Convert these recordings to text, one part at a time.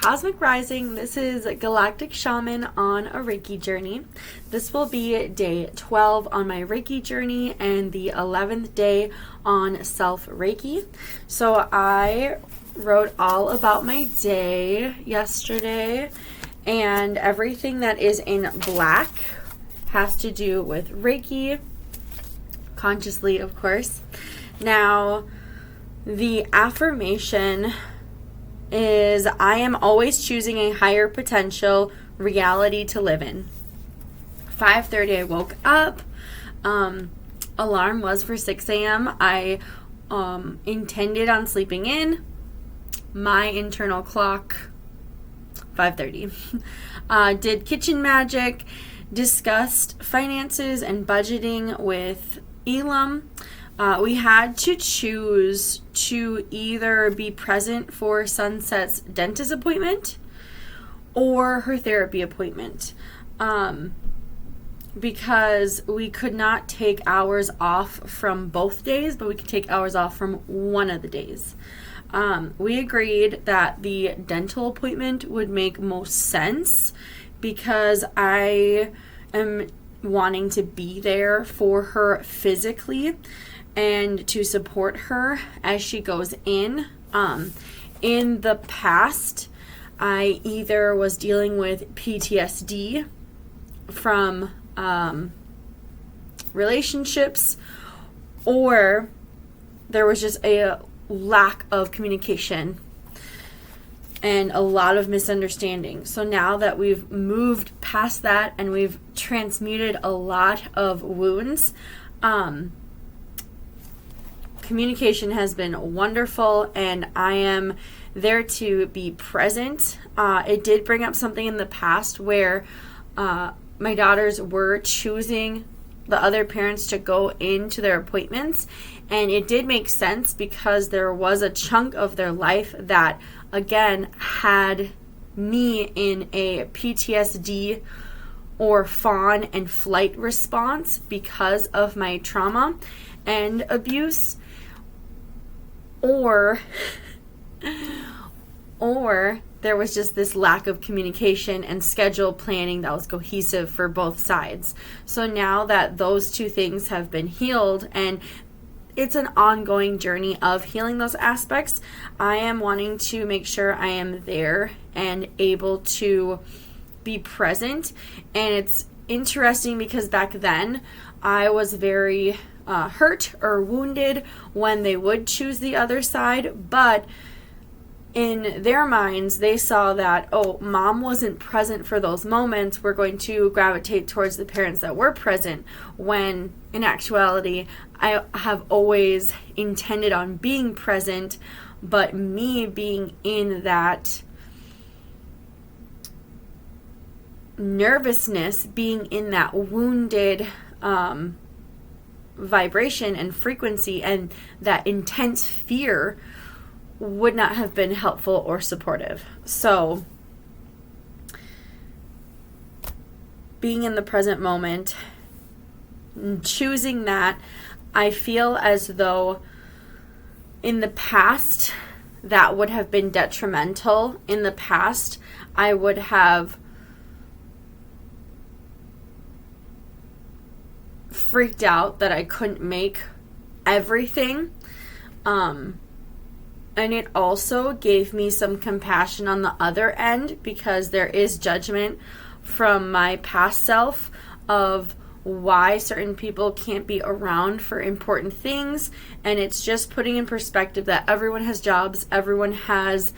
Cosmic Rising. This is Galactic Shaman on a Reiki journey. This will be day 12 on my Reiki journey and the 11th day on self Reiki. So I wrote all about my day yesterday, and everything that is in black has to do with Reiki, consciously, of course. Now, the affirmation is, I am always choosing a higher potential reality to live in. 5:30 I woke up. Alarm was for 6 a.m. I intended on sleeping in. My internal clock, 5:30. Did kitchen magic, discussed finances and budgeting with Elam. We had to choose to either be present for Sunset's dentist appointment or her therapy appointment, because we could not take hours off from both days, but we could take hours off from one of the days. We agreed that the dental appointment would make most sense because I am wanting to be there for her physically and to support her as she goes in. In the past, I either was dealing with PTSD from relationships, or there was just a lack of communication and a lot of misunderstanding. So now that we've moved past that and we've transmuted a lot of wounds, communication has been wonderful, and I am there to be present. It did bring up something in the past where my daughters were choosing the other parents to go into their appointments, and it did make sense because there was a chunk of their life that, again, had me in a PTSD or fawn and flight response because of my trauma and abuse, or there was just this lack of communication and schedule planning that was cohesive for both sides. So now that those two things have been healed, and it's an ongoing journey of healing those aspects, I am wanting to make sure I am there and able to be present. And it's interesting because back then I was very hurt or wounded when they would choose the other side, but in their minds, they saw that, oh, mom wasn't present for those moments, we're going to gravitate towards the parents that were present, when in actuality, I have always intended on being present, but me being in that nervousness, being in that wounded vibration and frequency and that intense fear would not have been helpful or supportive. So being in the present moment, choosing that, I feel as though in the past that would have been detrimental. In the past, I would have freaked out that I couldn't make everything. And it also gave me some compassion on the other end, because there is judgment from my past self of why certain people can't be around for important things. And it's just putting in perspective that everyone has jobs, everyone has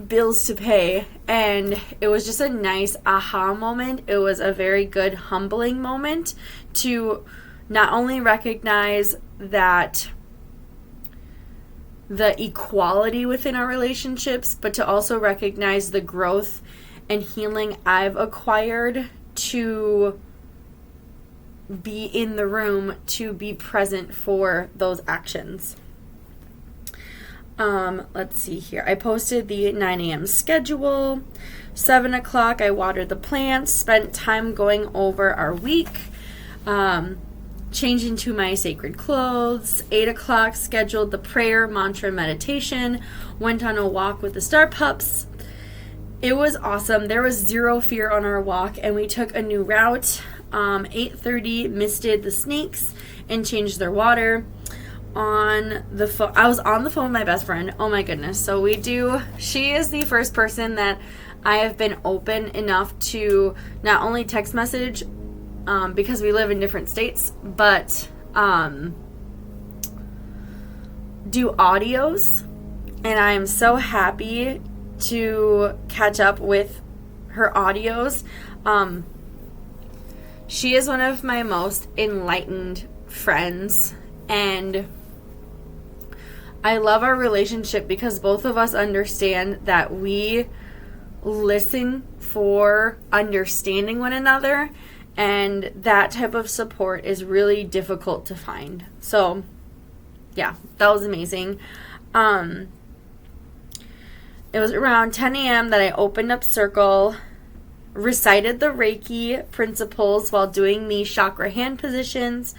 bills to pay, and it was just a nice aha moment. It was a very good humbling moment to not only recognize that the equality within our relationships, but to also recognize the growth and healing I've acquired to be in the room, to be present for those actions. Let's see here. I posted the 9 a.m. schedule. 7 o'clock, I watered the plants, spent time going over our week. changed into my sacred clothes. 8 o'clock, scheduled the prayer, mantra, meditation. Went on a walk with the star pups. It was awesome. There was zero fear on our walk, and we took a new route. 8:30, misted the snakes and changed their water. On the phone, I was on the phone with my best friend. Oh my goodness. So she is the first person that I have been open enough to not only text message, because we live in different states, but do audios. And I am so happy to catch up with her audios. She is one of my most enlightened friends, and I love our relationship because both of us understand that we listen for understanding one another, and that type of support is really difficult to find. So yeah, that was amazing. It was around 10 a.m. that I opened up Circle, recited the Reiki principles while doing the chakra hand positions.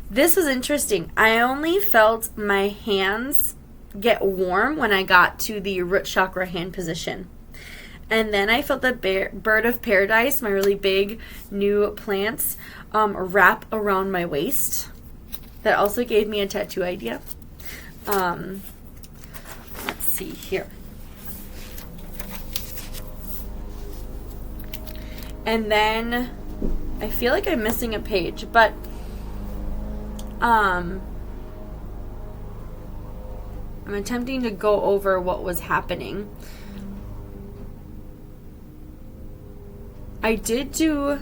This was interesting. I only felt my hands get warm when I got to the root chakra hand position. And then I felt the bird of paradise, my really big new plants, wrap around my waist. That also gave me a tattoo idea. Let's see here. And then I feel like I'm missing a page, but I'm attempting to go over what was happening. I did do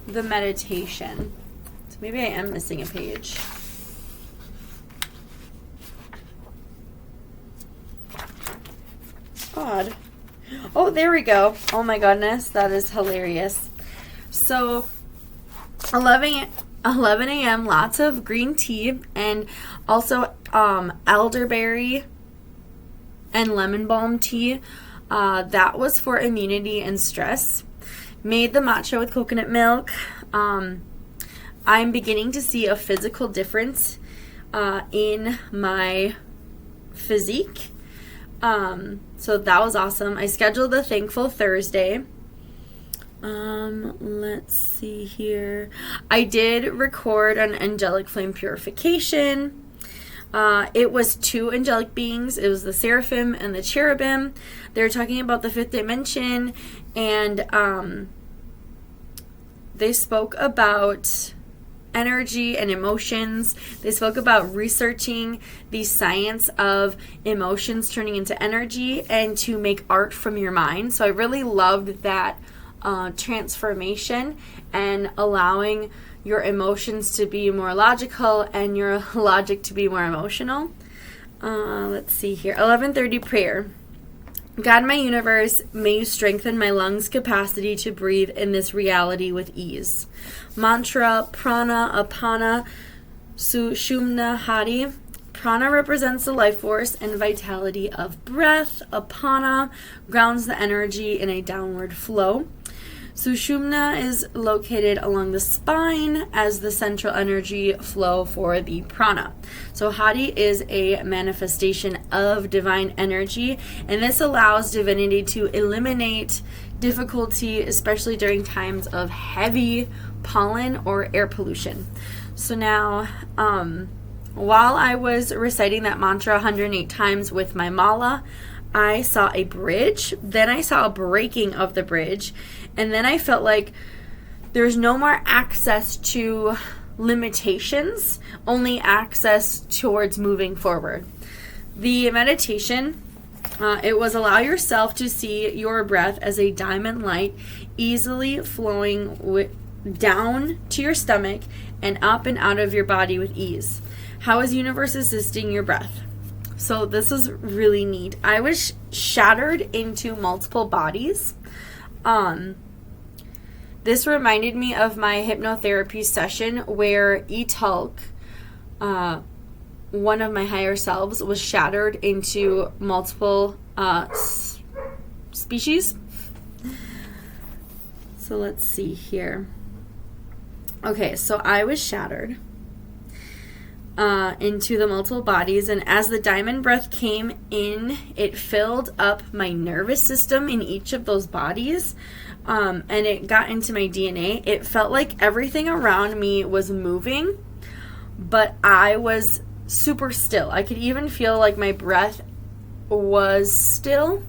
the meditation, so maybe I am missing a page. Odd. Oh, there we go. Oh my goodness, that is hilarious. So 11 a.m., lots of green tea, and also elderberry and lemon balm tea. That was for immunity and stress. Made the matcha with coconut milk. I'm beginning to see a physical difference in my physique. So that was awesome. I scheduled the Thankful Thursday. Let's see here. I did record an angelic flame purification. It was 2 angelic beings. It was the seraphim and the cherubim. They were talking about the 5th dimension, and they spoke about energy and emotions. They spoke about researching the science of emotions turning into energy and to make art from your mind. So I really loved that transformation and allowing your emotions to be more logical and your logic to be more emotional. Let's see here. 11:30 prayer. God, my universe, may you strengthen my lungs' capacity to breathe in this reality with ease. Mantra, prana, apana, sushumna, hadi. Prana represents the life force and vitality of breath. Apana grounds the energy in a downward flow. Sushumna is located along the spine as the central energy flow for the prana. So Hadi is a manifestation of divine energy, and this allows divinity to eliminate difficulty, especially during times of heavy pollen or air pollution. So now, while I was reciting that mantra 108 times with my mala, I saw a bridge, then I saw a breaking of the bridge, and then I felt like there's no more access to limitations, only access towards moving forward. The meditation, it was allow yourself to see your breath as a diamond light easily flowing down to your stomach and up and out of your body with ease. How is universe assisting your breath? So this is really neat. I was shattered into multiple bodies. This reminded me of my hypnotherapy session where Italk, one of my higher selves, was shattered into multiple species. So let's see here. Okay, so I was shattered into the multiple bodies, and as the diamond breath came in, it filled up my nervous system in each of those bodies, and it got into my DNA. It felt like everything around me was moving, but I was super still. I could even feel like my breath was still,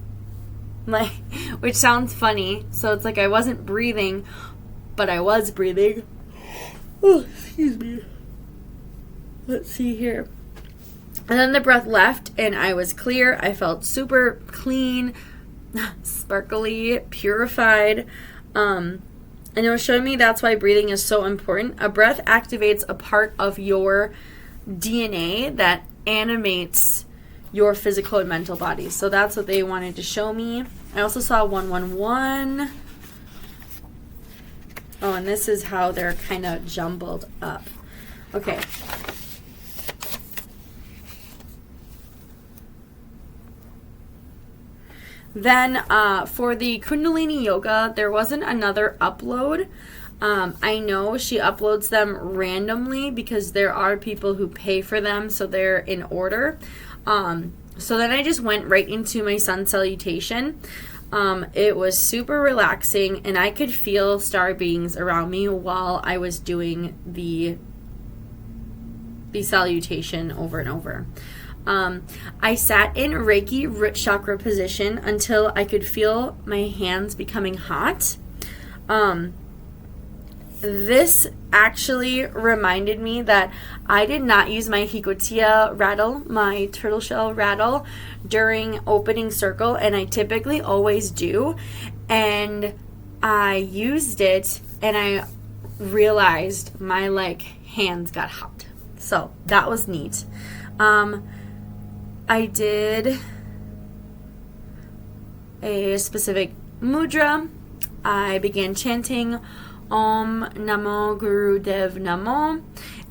like, which sounds funny. So it's like I wasn't breathing, but I was breathing. Oh, excuse me. Let's see here. And then the breath left and I was clear. I felt super clean, sparkly, purified. And it was showing me that's why breathing is so important. A breath activates a part of your DNA that animates your physical and mental body. So that's what they wanted to show me. I also saw 111. Oh, and this is how they're kind of jumbled up. Okay. Then for the Kundalini Yoga, there wasn't another upload. I know she uploads them randomly because there are people who pay for them, so they're in order. So then I just went right into my sun salutation. It was super relaxing, and I could feel star beings around me while I was doing the salutation over and over. I sat in Reiki root chakra position until I could feel my hands becoming hot. This actually reminded me that I did not use my Hikotia rattle, my turtle shell rattle, during opening circle, and I typically always do. And I used it, and I realized my hands got hot. So that was neat. I did a specific mudra. I began chanting Om Namo Guru Dev Namo.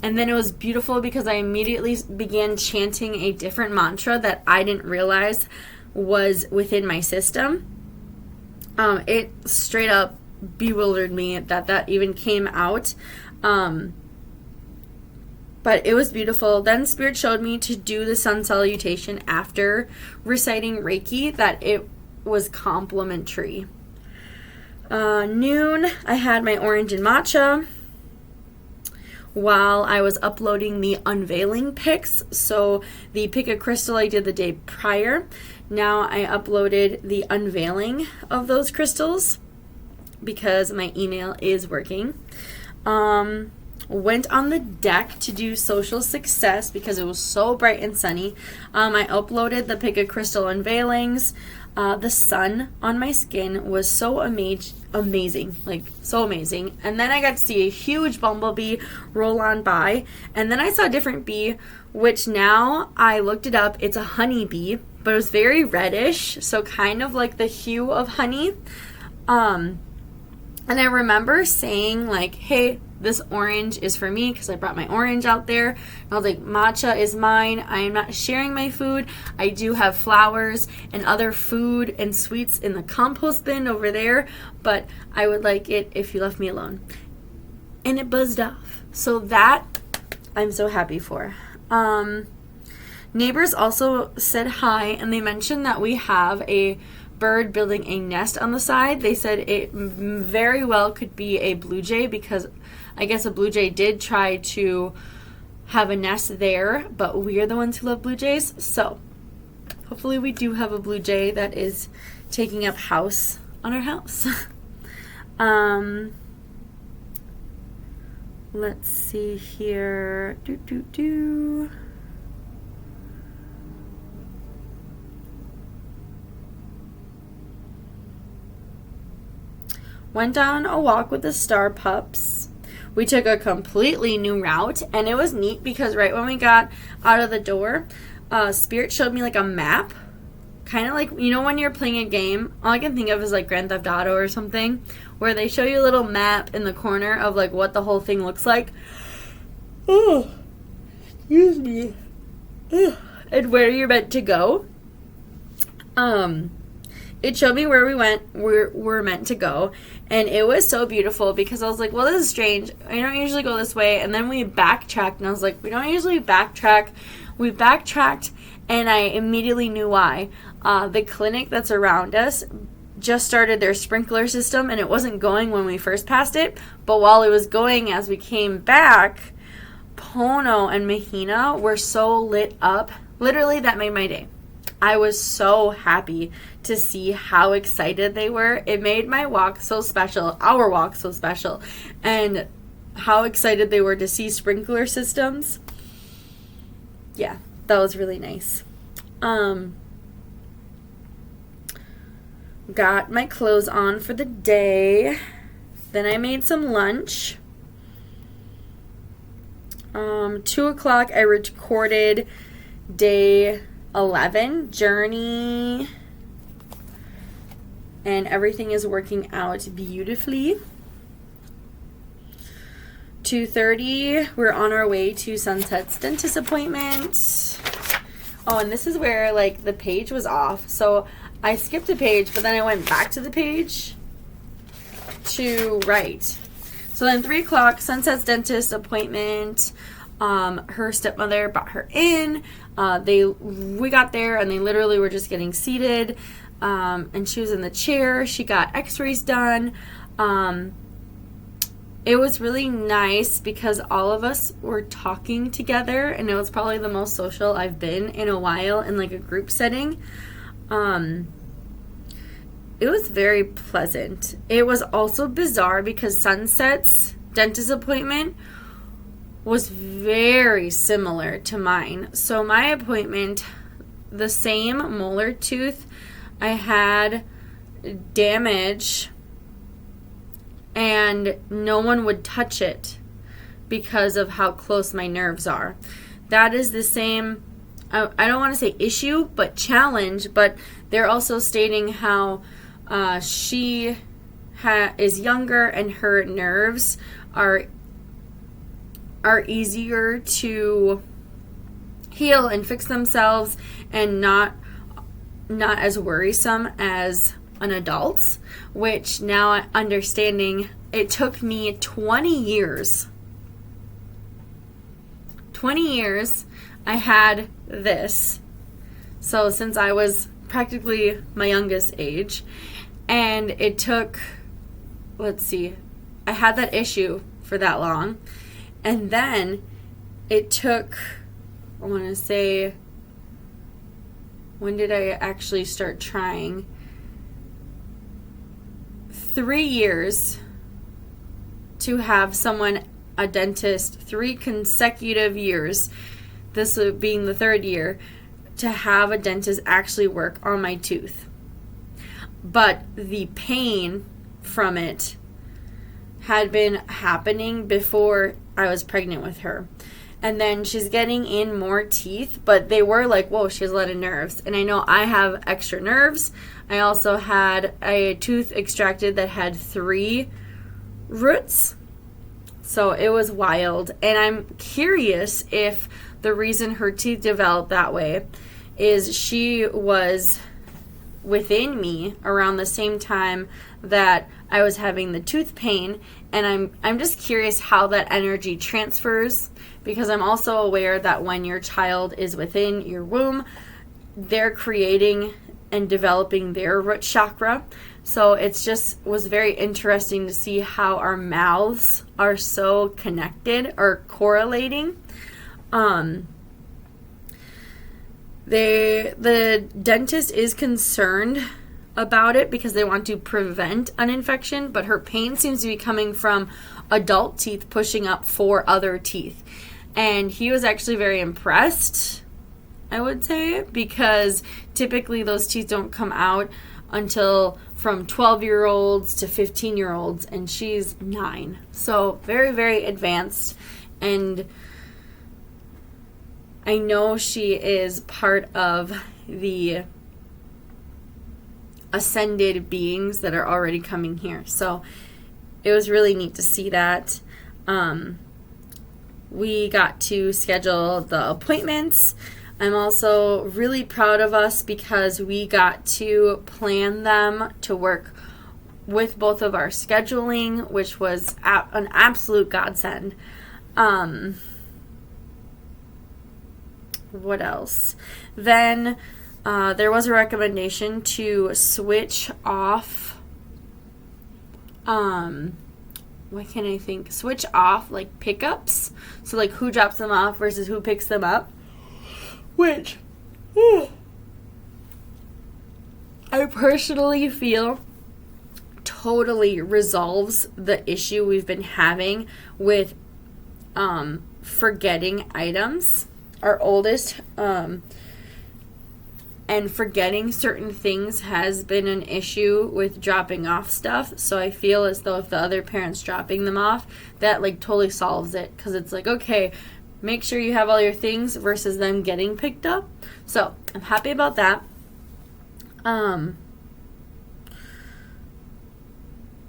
And then it was beautiful because I immediately began chanting a different mantra that I didn't realize was within my system. It straight up bewildered me that even came out. But it was beautiful. Then Spirit showed me to do the sun salutation after reciting Reiki, that it was complimentary. Noon, I had my orange and matcha while I was uploading the unveiling pics. So the pick a crystal I did the day prior. Now I uploaded the unveiling of those crystals because my email is working. Went on the deck to do social success because it was so bright and sunny. I uploaded the pick a crystal unveilings. The sun on my skin was so amazing, so amazing. And then I got to see a huge bumblebee roll on by, and then I saw a different bee, which now I looked it up. It's a honey bee, but it was very reddish, so kind of like the hue of honey. And I remember saying hey, this orange is for me because I brought my orange out there. And I was like, matcha is mine. I am not sharing my food. I do have flowers and other food and sweets in the compost bin over there, but I would like it if you left me alone. And it buzzed off. So that I'm so happy for. Neighbors also said hi, and they mentioned that we have a bird building a nest on the side. They said it very well could be a blue jay because I guess a blue jay did try to have a nest there, but we are the ones who love blue jays. So hopefully we do have a blue jay that is taking up house on our house. Let's see here. Went on a walk with the star pups. We took a completely new route, and it was neat because right when we got out of the door, Spirit showed me a map, kind of like, when you're playing a game, all I can think of is Grand Theft Auto or something, where they show you a little map in the corner of what the whole thing looks like. Oh, excuse me. And where you're meant to go. it showed me where we're meant to go. And it was so beautiful because I was like, well, this is strange. I don't usually go this way. And then we backtracked, and I was like, we don't usually backtrack. We backtracked, and I immediately knew why. The clinic that's around us just started their sprinkler system, and it wasn't going when we first passed it. But while it was going as we came back, Pono and Mahina were so lit up. Literally, that made my day. I was so happy to see how excited they were. It made my walk so special, our walk so special, and how excited they were to see sprinkler systems. Yeah, that was really nice. Got my clothes on for the day. Then I made some lunch. 2 o'clock, I recorded day 11, Journey, and everything is working out beautifully. 2:30, we're on our way to Sunset's dentist appointment. Oh, and this is where, like, the page was off. So I skipped a page, but then I went back to the page to write. So then 3 o'clock, Sunset's dentist appointment. Her stepmother brought her in. We got there, and they literally were just getting seated. And she was in the chair. She got x-rays done. It was really nice because all of us were talking together, and it was probably the most social I've been in a while in like a group setting. It was very pleasant. It was also bizarre because Sunset's dentist appointment was very similar to mine. So my appointment, the same molar tooth, I had damage and no one would touch it because of how close my nerves are. That is the same, I don't want to say issue, but challenge, but they're also stating how she is younger and her nerves are easier to heal and fix themselves and not as worrisome as an adult's, which now understanding, it took me 20 years I had this. So since I was practically my youngest age, and it took, I had that issue for that long, and then it took, I want to say, when did I actually start trying? 3 years to have someone, a dentist, 3 consecutive years, this being the 3rd year, to have a dentist actually work on my tooth. But the pain from it had been happening before I was pregnant with her. And then she's getting in more teeth, but they were like, whoa, she has a lot of nerves. And I know I have extra nerves. I also had a tooth extracted that had 3 roots. So it was wild. And I'm curious if the reason her teeth developed that way is she was within me around the same time that I was having the tooth pain, and I'm just curious how that energy transfers, because I'm also aware that when your child is within your womb, they're creating and developing their root chakra. So it's just was very interesting to see how our mouths are so connected or correlating. The dentist is concerned about it because they want to prevent an infection, but her pain seems to be coming from adult teeth pushing up 4 other teeth. And he was actually very impressed, I would say, because typically those teeth don't come out until from 12-year-olds to 15-year-olds, and she's 9. So very, very advanced. And I know she is part of the ascended beings that are already coming here. So it was really neat to see that. We got to schedule the appointments. I'm also really proud of us because we got to plan them to work with both of our scheduling, which was an absolute godsend. What else? Then there was a recommendation to switch off, what can I think? Switch off like pickups. So like who drops them off versus who picks them up. Which I personally feel totally resolves the issue we've been having with forgetting items. Our oldest and forgetting certain things has been an issue with dropping off stuff. So I feel as though if the other parent's dropping them off, that like totally solves it, because it's like, okay, make sure you have all your things versus them getting picked up. So I'm happy about that.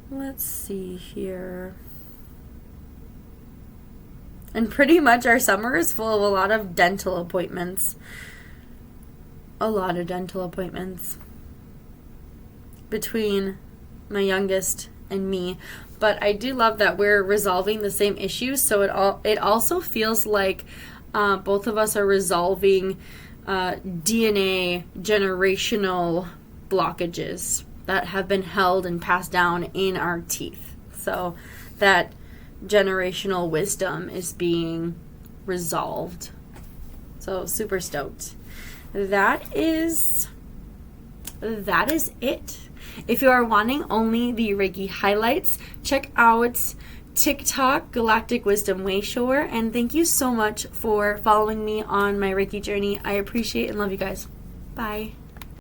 Let's see here. And pretty much our summer is full of a lot of dental appointments. Between my youngest and me. But I do love that we're resolving the same issues. So it also feels like both of us are resolving DNA generational blockages that have been held and passed down in our teeth. So that generational wisdom is being resolved. So super stoked. That is it. If you are wanting only the Reiki highlights, check out TikTok, Galactic Wisdom Wayshore, and thank you so much for following me on my Reiki journey. I appreciate and love you guys. Bye.